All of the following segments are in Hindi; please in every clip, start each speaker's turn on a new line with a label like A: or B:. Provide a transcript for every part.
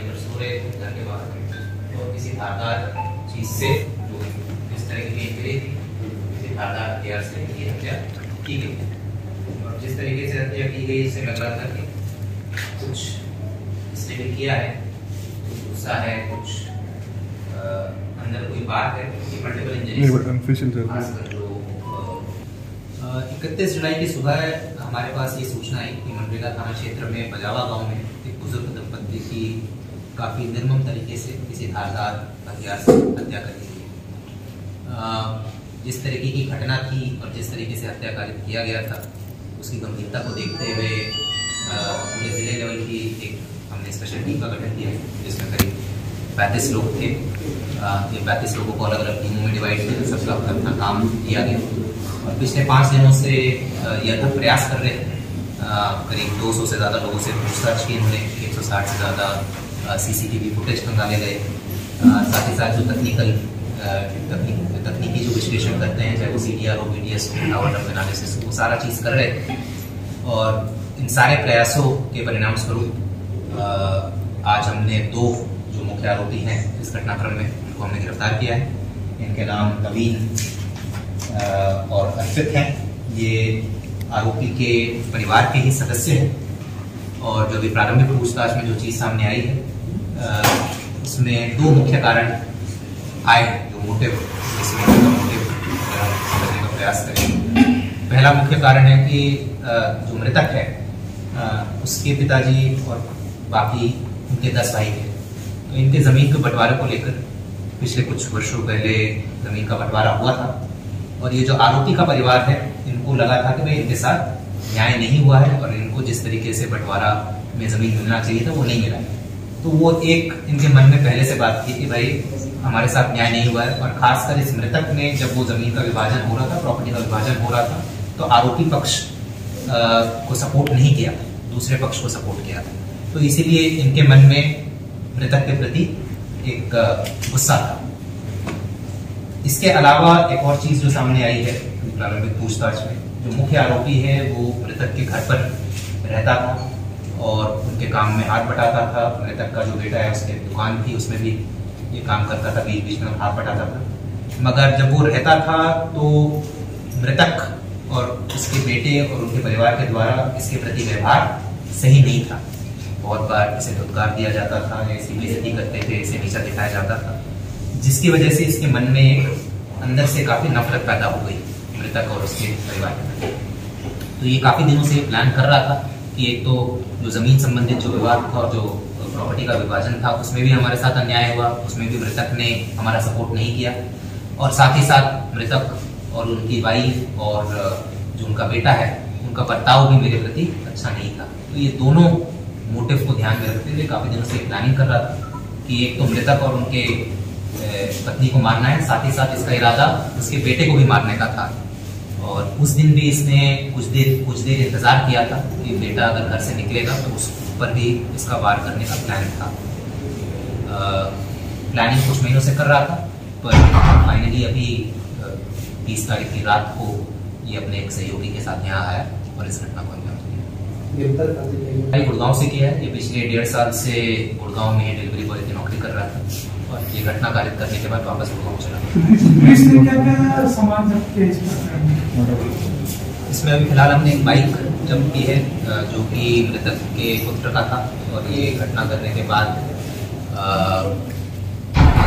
A: बिछाई पर सो रहे थे घर के बाहर और किसी धारदार चीज से जो इस तरह की इंजरी थी, किसी धारदार हथियार से ये हत्या की गई। और जिस तरीके से हत्या की गई इससे लग रहा था कि कुछ इसने भी किया है, कुछ गुस्सा है, कुछ अंदर कोई बात है। मल्टीपल इंजरी 31 जुलाई की सुबह हमारे पास ये सूचना आई कि मनरेगा थाना क्षेत्र में बजावा गांव में एक बुजुर्ग दंपत्ति की काफ़ी निर्मम तरीके से किसी धारदार हथियार से हत्या कर दी गई। जिस तरीके की घटना थी और जिस तरीके से हत्या कार्य किया गया था उसकी गंभीरता को देखते हुए पूरे जिले लेवल की एक हमने स्पेशल टीम का गठन किया जिसमें करीब 35 लोग थे। ये 35 लोगों को अलग अलग टीमों में डिवाइड किया, सबका अपना काम दिया गया और पिछले 5 दिनों से यह प्रयास कर रहे थे। करीब 200 से ज़्यादा लोगों से पूछताछ की इन्होंने, 160 से ज़्यादा CCTV फुटेज खंगाले गए। साथ ही साथ जो तकनीकी जो विश्लेषण करते हैं, चाहे वो CDR हो, BDS हो, टावर डंप एनालिसिस, वो सारा चीज़ कर रहे थे। और इन सारे प्रयासों के परिणाम स्वरूप आज हमने 2 जो मुख्य आरोपी हैं इस घटनाक्रम में उनको हमने गिरफ्तार किया है। इनके नाम नवीन और अर्पित हैं। ये आरोपी के परिवार के ही सदस्य हैं और जो अभी प्रारंभिक पूछताछ में जो चीज़ सामने आई है उसमें 2 मुख्य कारण आए हैं जो मोटिव इसमें मोटिव समझने का प्रयास करेंगे। पहला मुख्य कारण है कि जो मृतक है उसके पिताजी और बाकी उनके 10 भाई थे, तो इनके ज़मीन के बंटवारे को लेकर पिछले कुछ वर्षों पहले ज़मीन का बंटवारा हुआ था और ये जो आरोपी का परिवार है इनको लगा था कि भाई इनके साथ न्याय नहीं हुआ है और इनको जिस तरीके से बंटवारा में ज़मीन मिलना चाहिए था वो नहीं मिला। तो वो एक इनके मन में पहले से बात थी कि भाई हमारे साथ न्याय नहीं हुआ है। और खासकर इस मृतक ने जब वो ज़मीन का विभाजन हो रहा था, प्रॉपर्टी का विभाजन हो रहा था, तो आरोपी पक्ष को सपोर्ट नहीं किया, दूसरे पक्ष को सपोर्ट किया था। तो इसीलिए इनके मन में मृतक के प्रति एक गुस्सा था। इसके अलावा एक और चीज जो सामने आई है प्रारंभिक पूछताछ में, जो मुख्य आरोपी है वो मृतक के घर पर रहता था और उनके काम में हाथ बटाता था। मृतक का जो बेटा है उसके दुकान थी, उसमें भी ये काम करता था, बीच बीच में हाथ बटाता था। मगर जब वो रहता था तो मृतक और उसके बेटे और उनके परिवार के द्वारा इसके प्रति व्यवहार सही नहीं था। बहुत बार इसे धुतकार दिया जाता था, ऐसी बेइज्जती करते थे, इसे नीचा दिखाया जाता था, जिसकी वजह से इसके मन में एक अंदर से काफी नफरत पैदा हो गई मृतक और उसके परिवार के प्रति। तो ये काफी दिनों से प्लान कर रहा था कि एक तो जो जमीन संबंधित जो विवाद था और जो प्रॉपर्टी का विभाजन था उसमें भी हमारे साथ अन्याय हुआ, उसमें भी मृतक ने हमारा सपोर्ट नहीं किया और साथ ही साथ मृतक और उनकी वाइफ और जो उनका बेटा है उनका बर्ताव भी मेरे प्रति अच्छा नहीं था। तो ये दोनों मोटिव को ध्यान में रखते हुए काफी दिनों से प्लानिंग कर रहा था कि एक तो मृतक और उनके पत्नी को मारना है, साथ ही साथ इसका इरादा उसके बेटे को भी मारने का था। और उस दिन भी इसने कुछ देर इंतजार किया था कि बेटा अगर घर से निकलेगा तो उस पर भी इसका वार करने का प्लान था। प्लानिंग कुछ महीनों से कर रहा था पर फाइनली अभी 30 तारीख की रात को ये अपने एक सहयोगी के साथ यहाँ आया और इस घटना को अंजाम दिया। गुड़गांव से किया है। ये पिछले 1.5 साल से गुड़गांव में डिलीवरी बॉय की नौकरी कर रहा था और ये घटना कारित करने के बाद वापस गुड़गांव चला। इसमें अभी फिलहाल हमने एक बाइक जब्त की है जो कि मृतक के पुत्र का था और ये घटना करने के बाद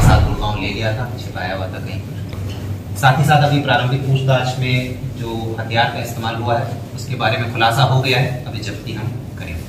A: साथ गुड़गांव ले गया था, छिपाया हुआ था कहीं पर। साथ ही साथ अभी प्रारंभिक पूछताछ में जो हथियार का इस्तेमाल हुआ है उसके बारे में खुलासा हो गया है, अभी जब्ती हम करेंगे।